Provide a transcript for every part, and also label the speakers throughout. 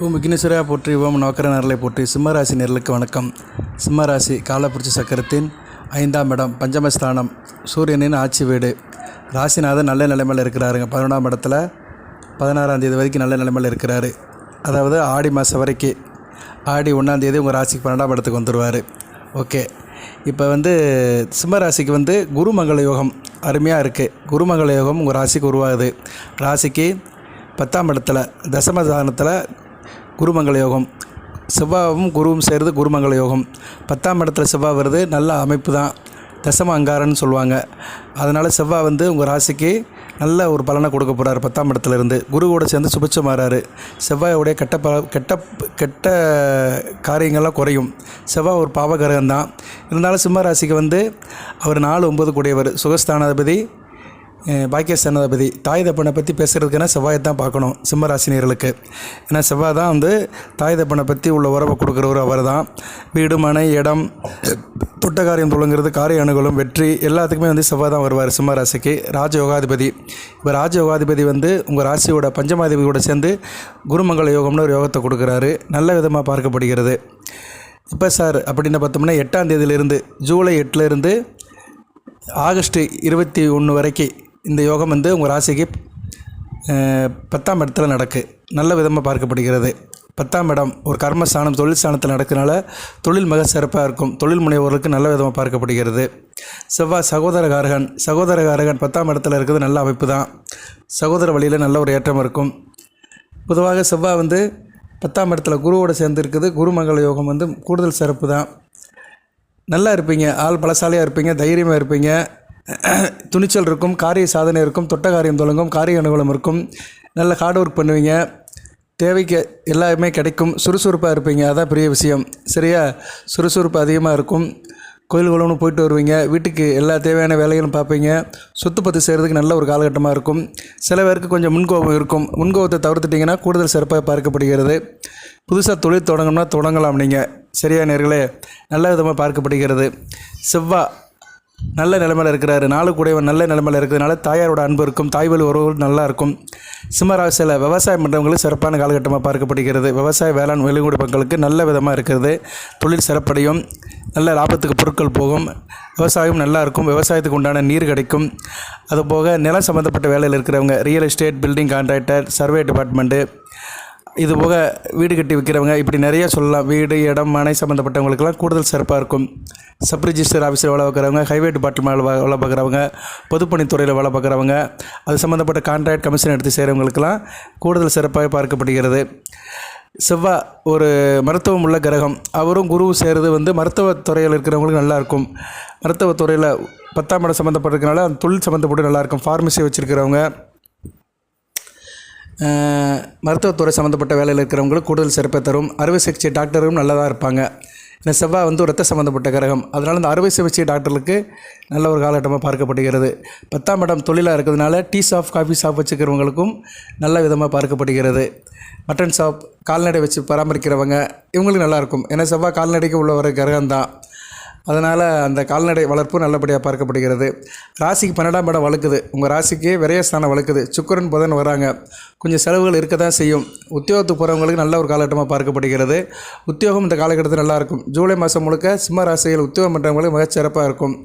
Speaker 1: ஓம் விக்னேஸ்வரா போற்றி, ஓம் நவக்கர நேரலை போற்றி. சிம்மராசி நேர்களுக்கு வணக்கம். சிம்மராசி காலப்புரட்சி சக்கரத்தின் 5ஆம் இடம், பஞ்சமஸ்தானம், சூரியனின் ஆட்சி வீடு. ராசிநாதன் நல்ல நிலைமையில் இருக்கிறாருங்க. 11ஆம் இடத்துல 16ஆம் தேதி வரைக்கும் நல்ல நிலைமையில் இருக்கிறாரு. அதாவது ஆடி மாதம் வரைக்கும். ஆடி 1ஆம் தேதி உங்கள் ராசிக்கு 12ஆம் இடத்துக்கு வந்துடுவார். ஓகே, இப்போ சிம்மராசிக்கு குருமங்கள யோகம் அருமையாக இருக்குது. குருமங்கள யோகம் உங்கள் ராசிக்கு உருவாகுது. ராசிக்கு 10ஆம் இடத்துல தசமஸ்தானத்தில் குருமங்கள யோகம், செவ்வாயும் குருவும் சேர்ந்து குருமங்கள யோகம். 10ஆம் இடத்துல செவ்வாய் வருது, நல்ல அமைப்பு தான். தசம அங்காரன்னு சொல்லுவாங்க. அதனால் செவ்வாய் உங்கள் ராசிக்கு நல்ல ஒரு பலனை கொடுக்க போகிறார். 10ஆம் இடத்துலேருந்து குருவோடு சேர்ந்து சுபிட்சம் மாறாரு. செவ்வாயோடைய கெட்ட காரியங்கள்லாம் குறையும். செவ்வாய் ஒரு பாவகிரகம் தான். இருந்தாலும் சிம்ம ராசிக்கு அவர் 4, 9 கூடியவர், சுகஸ்தானாதிபதி, பாக்கியஸ்தானாதிபதி. தாய் தப்பனை பற்றி பேசுகிறதுக்குன்னா செவ்வாயை தான் பார்க்கணும் சிம்மராசினியர்களுக்கு. ஏன்னா செவ்வாய் தான் தாய் தப்பனை பற்றி உள்ள உறவை கொடுக்குறவர் அவர் தான். வீடு, மனை, இடம், தொட்ட காரியம் தொடங்குறது, காரிய அனுகூலம், வெற்றி எல்லாத்துக்குமே செவ்வாய் தான் வருவார் சிம்மராசிக்கு. ராஜயோகாதிபதி. இப்போ ராஜயோகாதிபதி உங்கள் ராசியோட பஞ்சமாதிபதியோட சேர்ந்து குருமங்கள யோகம்னு ஒரு யோகத்தை கொடுக்குறாரு. நல்ல விதமாக பார்க்கப்படுகிறது. இப்போ சார் அப்படின்னு பார்த்தோம்னா 8ஆம் தேதியிலிருந்து ஜூலை 8லேருந்து ஆகஸ்ட் 21 வரைக்கும் இந்த யோகம் உங்கள் ராசிக்கு 10ஆம் இடத்துல நடக்கு. நல்ல விதமாக பார்க்கப்படுகிறது. 10ஆம் இடம் ஒரு கர்மஸ்தானம், தொழில் ஸ்தானத்தில் நடக்கிறனால தொழில் மிக சிறப்பாக இருக்கும். தொழில் முனைவோர்களுக்கு நல்ல விதமாக பார்க்கப்படுகிறது. செவ்வாய் சகோதரகாரகன். 10ஆம் இடத்துல இருக்கிறது நல்ல அமைப்பு தான். சகோதர வழியில் நல்ல ஒரு ஏற்றம் இருக்கும். பொதுவாக செவ்வாய் 10ஆம் இடத்துல குருவோடு சேர்ந்து இருக்குது. குருமங்கள யோகம் கூடுதல் சிறப்பு தான். நல்லா இருப்பீங்க, ஆள் பலசாலியாக இருப்பீங்க, தைரியமாக இருப்பீங்க, துணிச்சல் இருக்கும், காரிய சாதனை இருக்கும், தொட்ட காரியம் தொடங்கும், காரிய அனுகூலம் இருக்கும், நல்ல ஹார்ட் ஒர்க் பண்ணுவீங்க, தேவைக்கு எல்லாமே கிடைக்கும், சுறுசுறுப்பாக இருப்பீங்க. அதான் பெரிய விஷயம். சரியா? சுறுசுறுப்பு அதிகமாக இருக்கும். கோயில்களும் போயிட்டு வருவீங்க, வீட்டுக்கு எல்லா தேவையான வேலைகளும் பார்ப்பீங்க, சொத்து பத்து செய்கிறதுக்கு நல்ல ஒரு காலகட்டமாக இருக்கும். சில பேருக்கு கொஞ்சம் முன்கோபம் இருக்கும். முன்கோபத்தை தவிர்த்துட்டிங்கன்னா கூடுதல் சிறப்பாக பார்க்கப்படுகிறது. புதுசாக தொழில் தொடங்கணும்னா தொடங்கலாம் நீங்கள். சரியா நேர்களே? நல்ல விதமாக பார்க்கப்படுகிறது. செவ்வாய் நல்ல நிலைமையில் இருக்கிறாரு. 4 கூடையவன் நல்ல நிலைமையில் இருக்கிறதுனால தாயாரோட அன்பு இருக்கும், தாய்வழி உறவுகள் நல்லா இருக்கும். சிம்மராசியில் விவசாயம் பண்ணுறவங்களுக்கு சிறப்பான காலகட்டமாக பார்க்கப்படுகிறது. விவசாய வேளாண் வெளிநாடு மக்களுக்கு நல்ல விதமாக இருக்கிறது. தொழில் சிறப்படையும், நல்ல லாபத்துக்கு பொருட்கள் போகும், விவசாயம் நல்லா இருக்கும், விவசாயத்துக்கு உண்டான நீர் கிடைக்கும். அதுபோக நிலம் சம்மந்தப்பட்ட வேலையில் இருக்கிறவங்க, real estate, building contractor, survey department, இது போக வீடு கட்டி விற்கிறவங்க, இப்படி நிறைய சொல்லலாம். வீடு, இடம், மனை சம்மந்தப்பட்டவங்களுக்கெல்லாம் கூடுதல் சிறப்பாக இருக்கும். சப் ரிஜிஸ்டர் ஆஃபீஸில் வேலை பார்க்குறவங்க, ஹைவே டிபார்ட்மெண்ட் வேலை பார்க்குறவங்க, பொதுப்பணித்துறையில் வேலை பார்க்குறவங்க, அது சம்மந்தப்பட்ட கான்ட்ராக்ட் கமிஷன் எடுத்து செய்கிறவங்களுக்கெல்லாம் கூடுதல் சிறப்பாக பார்க்கப்படுகிறது. செவ்வாய் ஒரு மருத்துவம் உள்ள கிரகம். அவரும் குருவும் சேருது மருத்துவத்துறையில் இருக்கிறவங்களுக்கு நல்லாயிருக்கும். மருத்துவத்துறையில் 10ஆம் இடம் சம்மந்தப்பட்டிருக்கனால அந்த தொழில் சம்மந்தப்பட்டு நல்லாயிருக்கும். ஃபார்மசி வச்சுருக்கிறவங்க, மருத்துவத்துறை சம்மந்தப்பட்ட வேலையில் இருக்கிறவங்களுக்கு கூடுதல் சிறப்பை தரும். அறுவை சிகிச்சை டாக்டரும் நல்லா தான் இருப்பாங்க. இந்த செவ்வாய் ரத்த சம்மந்தப்பட்ட கிரகம். அதனால் இந்த அறுவை சிகிச்சை டாக்டர்களுக்கு நல்ல ஒரு காலகட்டமாக பார்க்கப்படுகிறது. 10ஆம் இடம் தொழிலாக இருக்கிறதுனால டீ ஷாப், காஃபி ஷாப் வச்சுக்கிறவங்களுக்கும் நல்ல விதமாக பார்க்கப்படுகிறது. மட்டன் ஷாப், கால்நடை வச்சு பராமரிக்கிறவங்க, இவங்களுக்கு நல்லாயிருக்கும். ஏன்னா செவ்வாய் கால்நடைக்கு உள்ள ஒரு கிரகம் தான். அதனால் அந்த கால்நடை வளர்ப்பு நல்லபடியாக பார்க்கப்படுகிறது. ராசிக்கு 12ஆம் இடம் வளர்க்குது. உங்கள் ராசிக்கு விரயஸ்தானம் வளர்க்குது. சுக்கிரன் புதன் வராங்க. கொஞ்சம் செலவுகள் இருக்க தான் செய்யும். உத்தியோகத்துக்கு போகிறவங்களுக்கு நல்ல ஒரு காலகட்டமாக பார்க்கப்படுகிறது. உத்தியோகம் இந்த காலகட்டத்தில் நல்லாயிருக்கும். ஜூலை மாதம் முழுக்க சிம்ம ராசியில் உத்தியோகம் பண்ணுறவங்களுக்கு மிகச்சிறப்பாக இருக்கும்.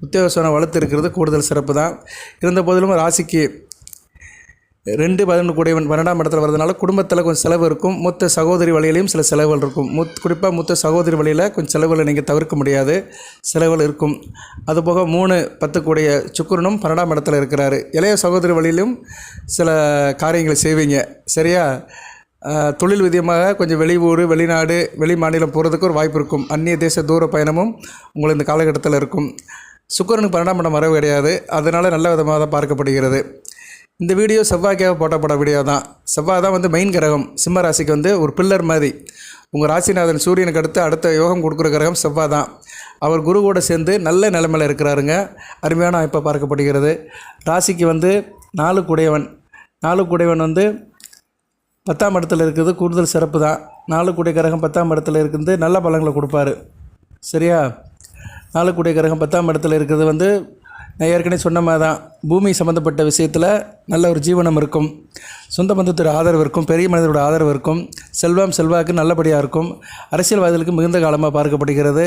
Speaker 1: உத்தியோக ஸ்தானம் வளர்த்து இருக்கிறது கூடுதல் சிறப்பு தான். இருந்த போதிலும் ராசிக்கு 2, 11 கூடியவன் 12ஆம் இடத்துல வரதுனால குடும்பத்தில் கொஞ்சம் செலவு இருக்கும். மூத்த சகோதரி வழியிலையும் சில செலவுகள் இருக்கும். குறிப்பாக மூத்த சகோதரி வழியில் கொஞ்சம் செலவுகளை நீங்கள் தவிர்க்க முடியாது, செலவுகள் இருக்கும். அதுபோக 3, 10 கூடிய சுக்கிரனும் 12ஆம் இடத்துல இருக்கிறாரு. இளைய சகோதரி வழியிலும் சில காரியங்களை செய்வீங்க. சரியா? தொழில் விதியமாக கொஞ்சம் வெளியூர், வெளிநாடு, வெளி மாநிலம் போகிறதுக்கு ஒரு வாய்ப்பு இருக்கும். அந்நிய தேச தூர பயணமும் உங்களுக்கு இந்த காலகட்டத்தில் இருக்கும். சுக்கிரனுக்கு 12ஆம் இடம் வரவு கிடையாது. அதனால் நல்ல விதமாக தான் பார்க்கப்படுகிறது. இந்த வீடியோ செவ்வாய்க்காக போட்டப்பட வீடியோ தான். செவ்வாய் தான் மெயின் கிரகம். சிம்ம ராசிக்கு ஒரு பில்லர் மாதிரி. உங்கள் ராசிநாதன் சூரியனுக்கு அடுத்த யோகம் கொடுக்குற கிரகம் செவ்வாய் தான். அவர் குருவோடு சேர்ந்து நல்ல நிலைமையில் இருக்கிறாருங்க. அருமையான அமைப்பாக பார்க்கப்படுகிறது. ராசிக்கு 4 கூடையவன் 10ஆம் இடத்துல இருக்கிறது கூடுதல் சிறப்பு தான். 4 கூடிய கிரகம் 10ஆம் இடத்துல இருக்கிறது நல்ல பலன்களை கொடுப்பாரு. சரியா? 4 கூடிய கிரகம் 10ஆம் இடத்துல இருக்கிறது நான் ஏற்கனவே சொன்ன மாதிரி தான் பூமி சம்மந்தப்பட்ட விஷயத்தில் நல்ல ஒரு ஜீவனம் இருக்கும், சொந்த பந்தத்தோட ஆதரவு இருக்கும், பெரிய மனிதரோட ஆதரவு இருக்கும், செல்வாக்கு நல்லபடியாக இருக்கும், அரசியல்வாதிகளுக்கு மிகுந்த காலமாக பார்க்கப்படுகிறது,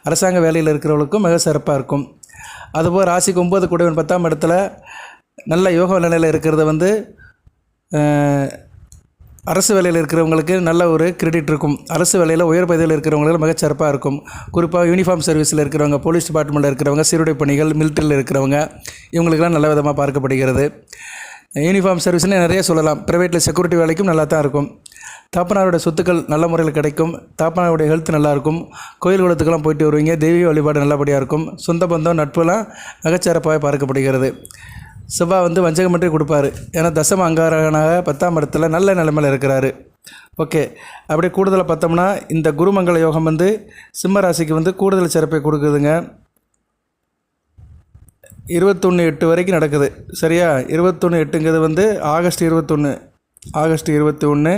Speaker 1: அரசாங்க வேலையில் இருக்கிறவங்களுக்கும் மிக சிறப்பாக இருக்கும். அதுபோல் ராசிக்கு 9 கூடியவன் 10ஆம் இடத்துல நல்ல யோக நிலையில் இருக்கிறது அரசு வேலையில் இருக்கிறவங்களுக்கு நல்ல ஒரு கிரெடிட் இருக்கும். அரசு வேலையில் உயர் பதவியில் இருக்கிறவங்களுக்கு மிகச்சிறப்பாக இருக்கும். குறிப்பாக யூனிஃபார்ம் சர்வீஸில் இருக்கிறவங்க, போலீஸ் டிபார்ட்மெண்ட்டில் இருக்கிறவங்க, சீருடை பணிகள், மிலிட்டரியில் இருக்கிறவங்க, இவங்களுக்கெல்லாம் நல்ல விதமாக பார்க்கப்படுகிறது. யூனிஃபார்ம் சர்வீஸ்னு நிறைய சொல்லலாம். ப்ரைவேட்டில் செக்யூரிட்டி வேலைக்கும் நல்லா தான் இருக்கும். தாப்பனாருடைய சொத்துக்கள் நல்ல முறையில் கிடைக்கும். தாப்பனாருடைய ஹெல்த் நல்லாயிருக்கும். கோயில் குளத்துக்கெல்லாம் போயிட்டு வருவீங்க. தெய்வீக வழிபாடு நல்லபடியாக இருக்கும். சொந்த பந்தம் நட்புலாம் மிகச்சிறப்பாக பார்க்கப்படுகிறது. செவ்வாய் வஞ்சகமற்றே கொடுப்பாரு. ஏன்னா தசம அங்காரகனாக 10ஆம் இடத்துல நல்ல நிலைமையில் இருக்கிறாரு. ஓகே, அப்படியே கூடுதலாக பார்த்தோம்னா இந்த குருமங்கள யோகம் சிம்ம ராசிக்கு கூடுதல் சிறப்பை கொடுக்குதுங்க. 21/8 வரைக்கும் நடக்குது. சரியா? 21/8ங்கிறது ஆகஸ்ட் 21/8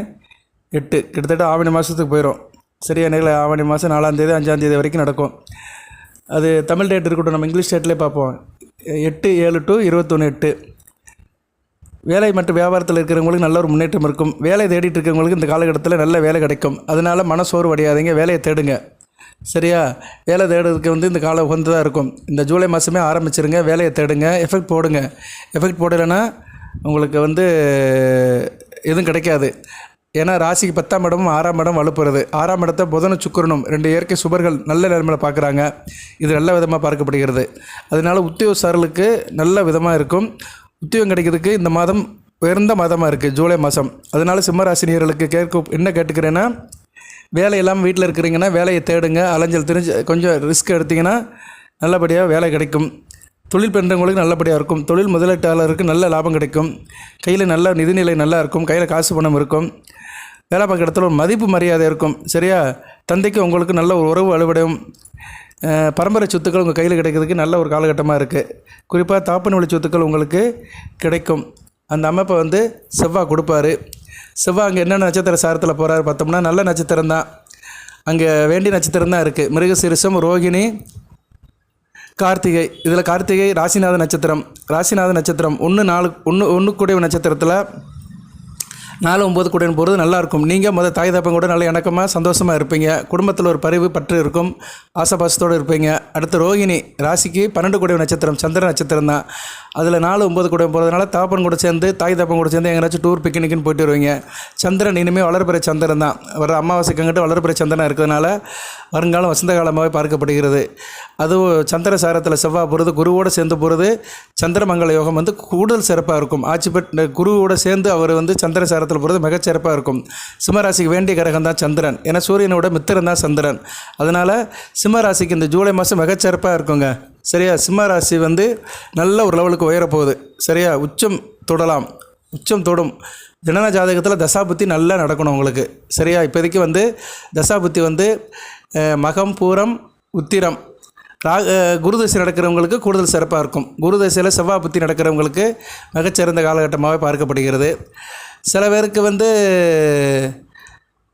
Speaker 1: கிட்டத்தட்ட ஆவணி மாதத்துக்கு போயிடும். சரியா? நேரில் ஆவணி மாதம் 4ஆம் தேதி 5ஆம் தேதி வரைக்கும் நடக்கும். அது தமிழ் டேட் இருக்கட்டும், நம்ம இங்கிலீஷ் டேட்லேயே பார்ப்போம். 8/7 to 21/8. வேலை மற்றும் வியாபாரத்தில் இருக்கிறவங்களுக்கு நல்ல ஒரு முன்னேற்றம் இருக்கும். வேலை தேடிட்டு இருக்கிறவங்களுக்கு இந்த காலகட்டத்தில் நல்ல வேலை கிடைக்கும். அதனால் மனசோர்வு அடையாதீங்க, வேலையை தேடுங்க. சரியா? வேலை தேடுறதுக்கு இந்த காலம் உகந்ததாக இருக்கும். இந்த ஜூலை மாதமே ஆரம்பிச்சிருங்க, வேலையை தேடுங்க, எஃபெக்ட் போடுங்க. எஃபெக்ட் போடலைன்னா உங்களுக்கு எதுவும் கிடைக்காது. ஏன்னா ராசிக்கு 10ஆம் இடமும் 6ஆம் இடம் வலுப்புறது. 6ஆம் இடத்தை புதனும் சுக்கிரனும் 2 இயற்கை சுபர்கள் நல்ல நிலைமையில் பார்க்குறாங்க. இது நல்ல விதமாக பார்க்கப்படுகிறது. அதனால் உத்தியோகஸ்தர்களுக்கு நல்ல விதமாக இருக்கும். உத்தியோகம் கிடைக்கிறதுக்கு இந்த மாதம் உயர்ந்த மாதமாக இருக்குது, ஜூலை மாதம். அதனால் சிம்மராசினியர்களுக்கு என்ன கேட்டுக்கிறேன்னா, வேலை இல்லாமல் வீட்டில் இருக்கிறீங்கன்னா வேலையை தேடுங்க. அலைஞ்சல் தெரிஞ்சு கொஞ்சம் ரிஸ்க் எடுத்திங்கன்னா நல்லபடியாக வேலை கிடைக்கும். தொழில் பண்ணுறவங்களுக்கு நல்லபடியாக இருக்கும். தொழில் முதலீட்டாளருக்கு நல்ல லாபம் கிடைக்கும். கையில் நல்ல நிதிநிலை நல்லா இருக்கும். கையில் காசு பணம் இருக்கும். வேலை பார்க்குற இடத்துல ஒரு மதிப்பு மரியாதை இருக்கும். சரியா? தந்தைக்கு உங்களுக்கு நல்ல ஒரு உறவு வலுவடையும். பரம்பரை சொத்துக்கள் உங்கள் கையில் கிடைக்கிறதுக்கு நல்ல ஒரு காலகட்டமாக இருக்குது. குறிப்பாக தாப்பன் வழி சொத்துக்கள் உங்களுக்கு கிடைக்கும். அந்த அமைப்பை செவ்வாய் கொடுப்பாரு. செவ்வாய் அங்கே என்னென்ன நட்சத்திர சாரத்தில் போகிறாரு பார்த்தோம்னா நல்ல நட்சத்திரம் தான். அங்கே வேண்டிய நட்சத்திரம் தான் இருக்குது. மிருகசீரிஷம், ரோகிணி, கார்த்திகை. இதில் கார்த்திகை ராசிநாத நட்சத்திரம். ராசிநாத நட்சத்திரம் 1 கூடிய நட்சத்திரத்தில் 4, 9 கூடிய போகிறது நல்லாயிருக்கும். நீங்கள் தாய் தப்பம் கூட நல்ல இணக்கமாக சந்தோஷமாக இருப்பீங்க. குடும்பத்தில் ஒரு பரிவு பற்று இருக்கும். ஆசபாசத்தோடு இருப்பீங்க. அடுத்து ரோகிணி ராசிக்கு 12 கூடிய நட்சத்திரம், சந்திர நட்சத்திரம் தான். அதில் 4, 9 கூடிய போகிறதுனால தாப்பன் கூட சேர்ந்து தாய் தப்பம் கூட சேர்ந்து எங்கேயாச்சும் டூர் பிக்னிக்னு போயிட்டு வருவீங்க. சந்திரன் இனிமேல் வளர்பிறை சந்திரன் தான். வர அமாவாசைக்கங்கிட்ட வளர்பிறை சந்திரனாக இருக்கிறதுனால வருங்காலம் வசந்த காலமாகவே பார்க்கப்படுகிறது. அதுவும் சந்திர சாரத்தில் செவ்வாய் போகிறது, குருவோடு சேர்ந்து போகிறது சந்திரமங்கல யோகம் கூடுதல் சிறப்பாக இருக்கும். ஆட்சி பெற்ற குருவோடு சேர்ந்து அவர் சந்திர சாரத்தில் போகிறது மிகச்சிறப்பாக இருக்கும். சிம்மராசிக்கு வேண்டிய கிரகம் தான் சந்திரன். ஏன்னா சூரியனோட மித்திரன் தான் சந்திரன். அதனால் சிம்மராசிக்கு இந்த ஜூலை மாதம் மிகச்சிறப்பாக இருக்குங்க. சரியா? சிம்மராசி நல்ல ஒரு லெவலுக்கு உயரப்போகுது. சரியா? உச்சம் தொடும். ஜனன ஜாதகத்தில் தசாபுத்தி நல்லா நடக்கணும் உங்களுக்கு. சரியா? இப்போதைக்கு தசாபுத்தி மகம், பூரம், உத்திரம், குரு தசை நடக்கிறவங்களுக்கு கூடுதல் சிறப்பாக இருக்கும். குரு தசையில் செவ்வாய் புத்தி நடக்கிறவங்களுக்கு மிகச்சிறந்த காலகட்டமாகவே பார்க்கப்படுகிறது. சில பேருக்கு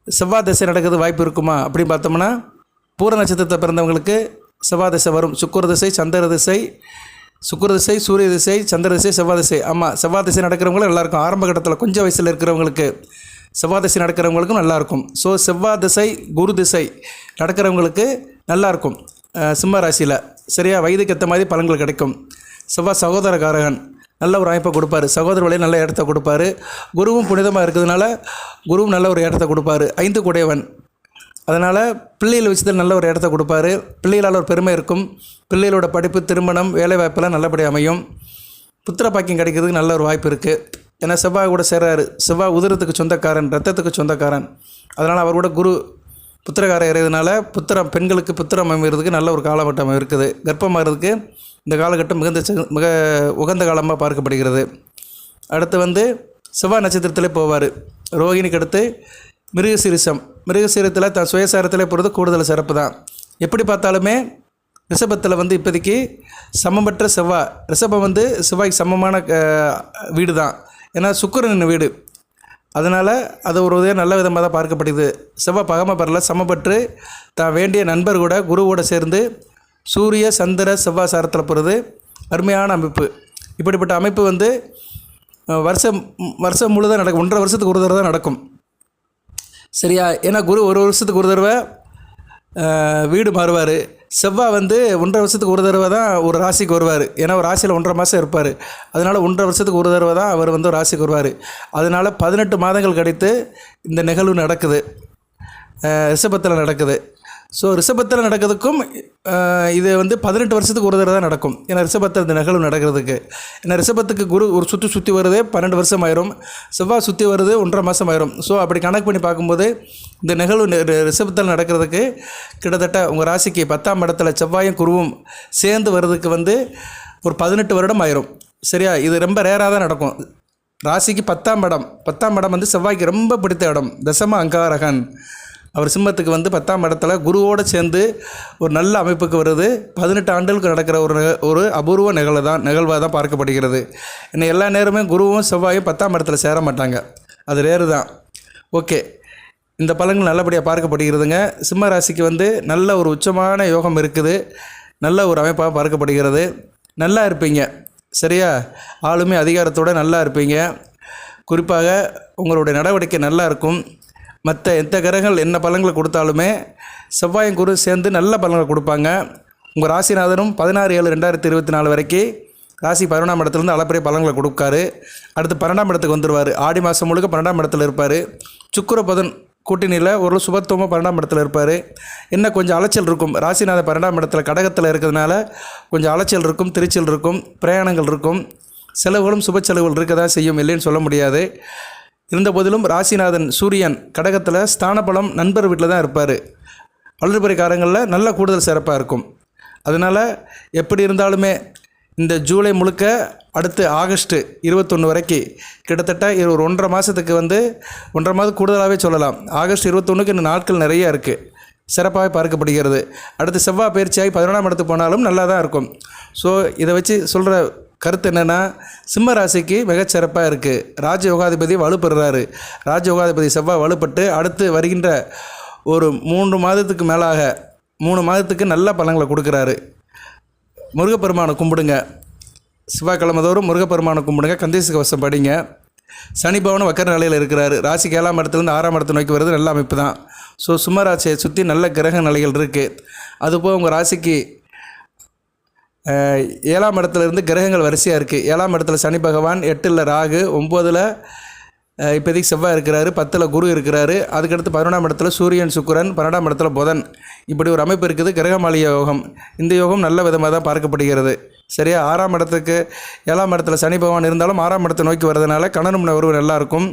Speaker 1: செவ்வாய் தசை நடக்கிறது வாய்ப்பு இருக்குமா அப்படின்னு பார்த்தோம்னா, பூர நட்சத்திரத்தை பிறந்தவங்களுக்கு செவ்வாய் தசை வரும். சுக்கிர திசை, சந்திர திசை, சுக்கிர திசை, சூரிய திசை, சந்திர திசை, செவ்வாய் திசை. ஆமாம், செவ்வாய் திசை நடக்கிறவங்களும் நல்லாயிருக்கும். ஆரம்ப கட்டத்தில் கொஞ்சம் வயசில் இருக்கிறவங்களுக்கு செவ்வாய் திசை நடக்கிறவங்களுக்கும் நல்லாயிருக்கும். ஸோ செவ்வாய் திசை, குரு திசை நடக்கிறவங்களுக்கு நல்லாயிருக்கும் சிம்ம ராசியில். சரியா? வயதுக்கு ஏற்ற மாதிரி பலன்கள் கிடைக்கும். செவ்வாய் சகோதரகாரகன், நல்ல ஒரு அமைப்பை கொடுப்பார். சகோதர வழியில் நல்ல இடத்த கொடுப்பார். குருவும் புனிதமாக இருக்கிறதுனால குருவும் நல்ல ஒரு இடத்த கொடுப்பார். 5 கூடையவன். அதனால் பிள்ளைகள் விஷயத்தில் நல்ல ஒரு இடத்த கொடுப்பாரு. பிள்ளைகளால் ஒரு பெருமை இருக்கும். பிள்ளைகளோட படிப்பு, திருமணம், வேலைவாய்ப்பெல்லாம் நல்லபடியாக அமையும். புத்திர பாக்கியம் கிடைக்கிறதுக்கு நல்ல ஒரு வாய்ப்பு இருக்குது. ஏன்னா செவ்வாய் கூட சேராரு. செவ்வாய் உதிரத்துக்கு சொந்தக்காரன், ரத்தத்துக்கு சொந்தக்காரன். அதனால் அவர் கூட குரு புத்திரக்காரர் இருக்கிறதுனால பெண்களுக்கு புத்திரம் அமைகிறதுக்கு நல்ல ஒரு காலகட்டம் இருக்குது. கர்ப்பமாகிறதுக்கு இந்த காலகட்டம் மிக உகந்த காலமாக பார்க்கப்படுகிறது. அடுத்து செவ்வாய் நட்சத்திரத்திலே போவார். ரோகிணிக்கு அடுத்து மிருகசீரத்தில் தான் சுயசாரத்தில் போகிறது கூடுதல் சிறப்பு தான். எப்படி பார்த்தாலுமே ரிஷபத்தில் இப்போதைக்கு சமமற்ற செவ்வாய். ரிஷபம் செவ்வாய்க்கு சமமான வீடு தான். ஏன்னா சுக்கிரனின் வீடு. அதனால் அது ஒரு நல்ல விதமாக தான் பார்க்கப்படுது. செவ்வாய் பகம பரல சமப்பற்று தான் வேண்டிய நண்பர் கூட குருவோடு சேர்ந்து சூரிய, சந்திர, செவ்வாய் சாரத்தில் போகிறது அருமையான அமைப்பு. இப்படிப்பட்ட அமைப்பு வந்து வருஷம் முழுதாக நடக்கும். 1.5 வருஷத்துக்கு ஒரு தடவை தான் நடக்கும். சரியா? ஏன்னா குரு ஒரு வருஷத்துக்கு ஒரு தடவை வீடு மாறுவார். செவ்வாய் வந்து 1.5 வருஷத்துக்கு ஒரு தடவை தான் ஒரு ராசிக்கு வருவார். ஏன்னா ஒரு ராசியில் 1.5 மாதம் இருப்பார். அதனால் 1.5 வருஷத்துக்கு ஒரு தடவை தான் அவர் வந்து ஒரு ராசிக்கு வருவார். அதனால் 18 மாதங்கள் கழித்து இந்த நிகழ்வு நடக்குது, ரிஷபத்தில் நடக்குது. ஸோ ரிஷபத்தில் நடக்கிறதுக்கும் இது வந்து 18 வருஷத்துக்கு ஒரு தடவை தான் நடக்கும். ஏன்னா ரிஷபத்தில் இந்த நிகழ்வு நடக்கிறதுக்கு, ஏன்னா ரிஷபத்துக்கு குரு ஒரு சுற்றி வருது 12 வருஷம் ஆயிரும், செவ்வாய் சுற்றி வருது 1.5 மாதம் ஆயிரும். ஸோ அப்படி கணக்கு பண்ணி பார்க்கும்போது இந்த நிகழ்வு ரிஷபத்தில் நடக்கிறதுக்கு கிட்டத்தட்ட உங்கள் ராசிக்கு 10ஆம் இடத்துல செவ்வாயும் குருவும் சேர்ந்து வர்றதுக்கு வந்து ஒரு 18 வருடம் ஆயிரும். சரியா? இது ரொம்ப ரேராக தான் நடக்கும். ராசிக்கு 10ஆம் இடம் வந்து செவ்வாய்க்கு ரொம்ப பிடித்த இடம். தசம அங்காரகன். அவர் சிம்மத்துக்கு வந்து 10ஆம் இடத்துல குருவோடு சேர்ந்து ஒரு நல்ல அமைப்புக்கு வருது. 18 ஆண்டுகளுக்கு நடக்கிற ஒரு அபூர்வ நிகழ்வாக தான் பார்க்கப்படுகிறது. இன்னும் எல்லா நேரமே குருவும் செவ்வாயும் 10ஆம் இடத்துல சேர மாட்டாங்க, அது ரேரு தான். ஓகே, இந்த பலன்கள் நல்லபடியாக பார்க்கப்படுகிறதுங்க. சிம்ம ராசிக்கு வந்து நல்ல ஒரு உச்சமான யோகம் இருக்குது, நல்ல ஒரு அமைப்பாக பார்க்கப்படுகிறது. நல்லா இருப்பீங்க. சரியா? ஆளுமை அதிகாரத்தோடு நல்லா இருப்பீங்க. குறிப்பாக உங்களுடைய நடவடிக்கை நல்லா இருக்கும். மற்ற எந்த கிரகங்கள் என்ன பலன்களை கொடுத்தாலுமே செவ்வாயும் குரு சேர்ந்து நல்ல பலன்களை கொடுப்பாங்க. உங்கள் ராசிநாதனும் 16/7/2024 வரைக்கும் ராசி 11ஆம் இடத்துலேருந்து அளப்பரிய பலன்களை கொடுக்காரு. அடுத்து 12ஆம் இடத்துக்கு வந்துடுவார். ஆடி மாதம் முழுக்க 12ஆம் இடத்துல இருப்பார். சுக்கிர புதன் கூட்டணியில் ஒரு சுபத்துவமாக 12ஆம் இடத்துல இருப்பார். என்ன கொஞ்சம் அலைச்சல் இருக்கும். ராசிநாதன் 12ஆம் இடத்துல கடகத்தில் இருக்கிறதுனால கொஞ்சம் அலைச்சல் இருக்கும், திருச்சல் இருக்கும், பிரயாணங்கள் இருக்கும், செலவுகளும் சுப செலவுகள் இருக்க தான் செய்யும், இல்லைன்னு சொல்ல முடியாது. இருந்த போதிலும் ராசிநாதன் சூரியன் கடகத்தில் ஸ்தான பலம் நண்பர் வீட்டில் தான் இருப்பார். வளர்பிறை காலங்களில் நல்ல கூடுதல் சிறப்பாக இருக்கும். அதனால் எப்படி இருந்தாலுமே இந்த ஜூலை முழுக்க அடுத்து ஆகஸ்ட் 21 வரைக்கும் கிட்டத்தட்ட ஒரு 1.5 மாதத்துக்கு வந்து 1.5 மாதம் கூடுதலாகவே சொல்லலாம். ஆகஸ்ட் 21க்கு இன்னும் நாட்கள் நிறையா இருக்குது, சிறப்பாக பார்க்கப்படுகிறது. அடுத்து செவ்வாய் பயிற்சியாகி 11ஆம் இடத்துக்கு போனாலும் நல்லா தான் இருக்கும். ஸோ இதை வச்சு சொல்கிற கருத்து என்னென்னா, சிம்ம ராசிக்கு மிகச்சிறப்பாக இருக்குது. ராஜயோகாதிபதி வலுப்பெறுறாரு. ராஜயோகாதிபதி செவ்வாய் வலுப்பட்டு அடுத்து வருகின்ற ஒரு 3 மாதத்துக்கு மேலாக 3 மாதத்துக்கு நல்ல பலன்களை கொடுக்குறாரு. முருகப்பெருமானை கும்பிடுங்க. செவ்வாய்க்கிழமை தோறும் முருகப்பெருமானை கும்பிடுங்க. கந்தேசி கவசம் படிங்க. சனி பவனும் வக்கர நிலையில் இருக்கிறாரு. ராசிக்கு 7ஆம் இடத்துலேருந்து 6ஆம் இடத்தை நோக்கி வருது, நல்ல அமைப்பு தான். ஸோ சிம்ம ராசியை சுற்றி நல்ல கிரக நிலைகள் இருக்குது. அதுபோல் உங்கள் ராசிக்கு 7ஆம் இடத்துலேருந்து கிரகங்கள் வரிசையாக இருக்குது. 7ஆம் இடத்துல சனி பகவான், 8ல் ராகு, 9ல் இப்போதைக்கு செவ்வாய் இருக்கிறாரு, 10ல் குரு இருக்கிறாரு. அதுக்கடுத்து 11ஆம் இடத்துல சூரியன் சுக்கிரன், 12ஆம் இடத்துல புதன். இப்படி ஒரு அமைப்பு இருக்குது. கிரகமாளிய யோகம். இந்த யோகம் நல்ல விதமாக தான் பார்க்கப்படுகிறது. சரியா? 6ஆம் இடத்துக்கு 7ஆம் இடத்துல சனி பகவான் இருந்தாலும் 6ஆம் இடத்தை நோக்கி வரதுனால கணவன் உறவு நல்லாயிருக்கும்.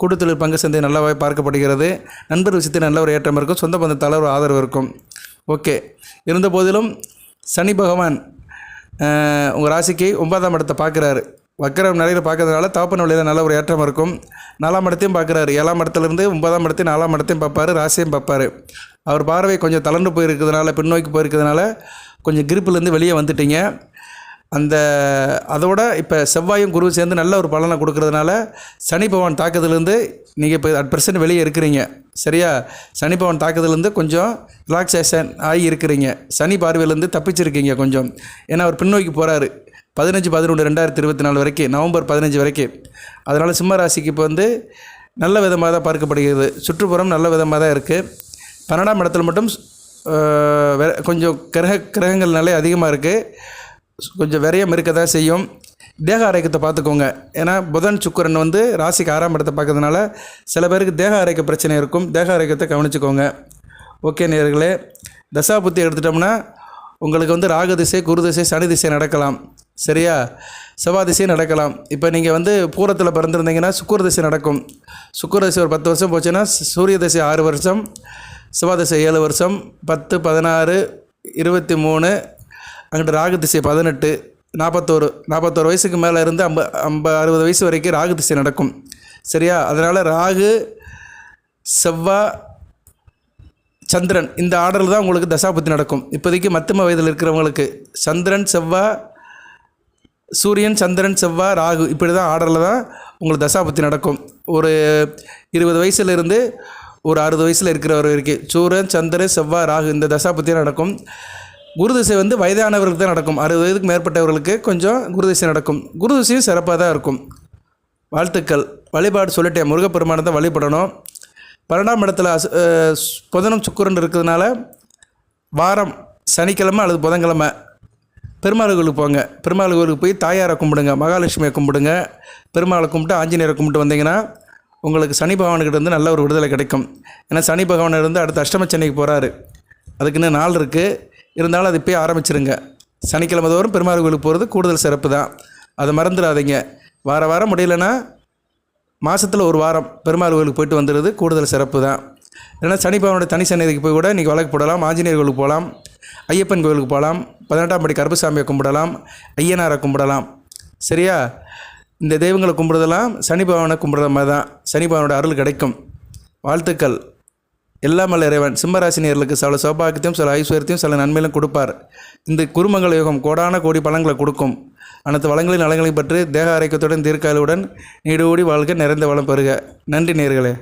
Speaker 1: கூட்டுத்தொழில் பங்கு சந்தை நல்லாவே பார்க்கப்படுகிறது. நண்பர் விஷயத்தில் நல்ல ஒரு ஏற்றம் இருக்கும். சொந்த பந்தத்தால் ஒரு ஆதரவு இருக்கும். ஓகே, இருந்த போதிலும் சனி பகவான் உங்கள் ராசிக்கு 9ஆம் இடத்தை பார்க்குறாரு. வக்கர நிலையில் பார்க்கறதுனால தகப்பன் வழியில் நல்ல ஒரு ஏற்றம் இருக்கும். 4ஆம் இடத்தையும் பார்க்குறாரு. 7ஆம் இடத்துலேருந்து 9ஆம் இடத்தையும் 4ஆம் இடத்தையும் பார்ப்பார். ராசியும் பார்ப்பார். அவர் பார்வை கொஞ்சம் தளர்ந்து போயிருக்கிறதுனால, பின்னோக்கி போயிருக்கிறதுனால கொஞ்சம் கிரிப்பிலேருந்து வெளியே வந்துட்டீங்க. அதோட இப்போ செவ்வாயும் குரு சேர்ந்து நல்ல ஒரு பலனை கொடுக்கறதுனால சனி பகவான் தாக்குதலேருந்து நீங்கள் இப்போ @% வெளியே இருக்கிறீங்க. சரியா? சனி பகவான் தாக்குதலேருந்து கொஞ்சம் ரிலாக்ஸேஷன் ஆகி இருக்கிறீங்க. சனி பார்வையிலேருந்து தப்பிச்சிருக்கீங்க கொஞ்சம். ஏன்னா அவர் பின்னோக்கி போகிறாரு 15/11/2024 வரைக்கும், நவம்பர் 15 வரைக்கும். அதனால் சிம்ம ராசிக்கு இப்போ வந்து நல்ல விதமாக தான் பார்க்கப்படுகிறது. சுற்றுப்புறம் நல்ல விதமாக தான் இருக்குது. 12ஆம் இடத்துல மட்டும் கொஞ்சம் கிரகங்கள் நிலை அதிகமாக இருக்குது. கொஞ்சம் விரயம் இருக்க தான் செய்யும். தேக ஆரோக்கியத்தை பார்த்துக்கோங்க. ஏன்னா புதன் சுக்கிரன் வந்து ராசிக்கு 6ஆம் இடத்தை பார்க்கறதுனால சில பேருக்கு தேக ஆரோக்கிய பிரச்சனை இருக்கும். தேக ஆரோக்கியத்தை கவனிச்சுக்கோங்க. ஓகே நேயர்களே, தசாபுத்தி எடுத்துட்டோம்னா உங்களுக்கு வந்து ராகு திசை, குரு திசை, சனி திசை நடக்கலாம். சரியா? செவ்வாய் திசை நடக்கலாம். இப்போ நீங்கள் வந்து பூரத்தில் பிறந்திருந்தீங்கன்னா சுக்கிர திசை நடக்கும். சுக்கிர திசை ஒரு 10 வருஷம் போச்சுன்னா சூரிய திசை 6 வருஷம், செவ்வாய் திசை 7 வருஷம், 10, 16, 23, அங்கிட்டு ராகு திசை 18, 41 வயசுக்கு மேலே இருந்து 60 வயசு வரைக்கும் ராகு திசை நடக்கும். சரியா? அதனால் ராகு, செவ்வாய், சந்திரன் இந்த ஆர்டரில் தான் உங்களுக்கு தசாபுத்தி நடக்கும். இப்போதைக்கு மத்தியம வயதில் இருக்கிறவங்களுக்கு சந்திரன், செவ்வாய், சூரியன், சந்திரன், செவ்வாய், ராகு இப்படி தான் ஆர்டரில் தான் உங்களுக்கு தசாபுத்தி நடக்கும். ஒரு 20 வயசுலேருந்து ஒரு 60 வயசில் இருக்கிறவர் வரைக்கும் சூரியன், சந்திரன், செவ்வாய், ராகு இந்த தசாபுத்தியாக நடக்கும். குருதிசை வந்து வயதானவர்களுக்கு தான் நடக்கும். 60 வயதுக்கு மேற்பட்டவர்களுக்கு கொஞ்சம் குருதிசை நடக்கும். குருதிசையும் சிறப்பாக தான் இருக்கும். வாழ்த்துக்கள். வழிபாடு சொல்லிட்டேன். முருகப்பெருமானை தான் வழிபடணும். 12ஆம் இடத்துல புதனும் சுக்கிரன் இருக்கிறதுனால வாரம் சனிக்கிழமை அல்லது புதன்கிழமை பெருமாள் கோவிலுக்கு போங்க. பெருமாள் கோவிலுக்கு போய் தாயாரை கும்பிடுங்க, மகாலட்சுமியை கும்பிடுங்க, பெருமாளை கும்பிட்டு ஆஞ்சநேயரை கும்பிட்டு வந்தீங்கன்னா உங்களுக்கு சனி பகவானுக்கிட்ட இருந்து நல்ல ஒரு விடுதலை கிடைக்கும். ஏன்னா சனி பகவான் இருந்து அடுத்த அஷ்டம சனிக்கு போகிறாரு. அதுக்கு இன்னும் நாள் இருக்குது. இருந்தாலும் அது இப்போயே ஆரம்பிச்சிருங்க. சனிக்கிழமை தோறும் பெருமாள் கோவிலுக்கு போகிறது கூடுதல் சிறப்பு தான். அதை மறந்துடாதீங்க. வாரம் முடியலன்னா மாதத்தில் ஒரு வாரம் பெருமாள் கோவிலுக்கு போயிட்டு வந்துடுறது கூடுதல் சிறப்பு தான். இல்லைன்னா சனி பகவானோட தனி சன்னதிக்கு போய் கூட இன்றைக்கி வழக்கு போடலாம். ஆஞ்சநேயர் கோவிலுக்கு போகலாம், ஐயப்பன் கோவிலுக்கு போகலாம், 18ஆம் படி கருப்பசாமியை கும்பிடலாம், ஐயனாரை கும்பிடலாம். சரியா? இந்த தெய்வங்களை கும்பிட்றதெல்லாம் சனி பகவானை கும்பிட்ற மாதிரி தான். சனி பகவானோட அருள் கிடைக்கும். வாழ்த்துக்கள். எல்லாம் வல்ல இறைவன் சிம்மராசினியர்களுக்கு சில சௌபாகியத்தையும் சில ஐஸ்வர்யத்தையும் சில நன்மையிலும் கொடுப்பார். இந்த குருமங்கல யோகம் கோடான கோடி பலன்களை கொடுக்கும். அனைத்து வளங்களின் நலங்களையும் பற்றி தேக ஆரோக்கியத்துடன் தீர்க்காயுடன் நீடோடி வாழ்க, நிறைந்த வளம் பெறுக. நன்றி நேயர்களே.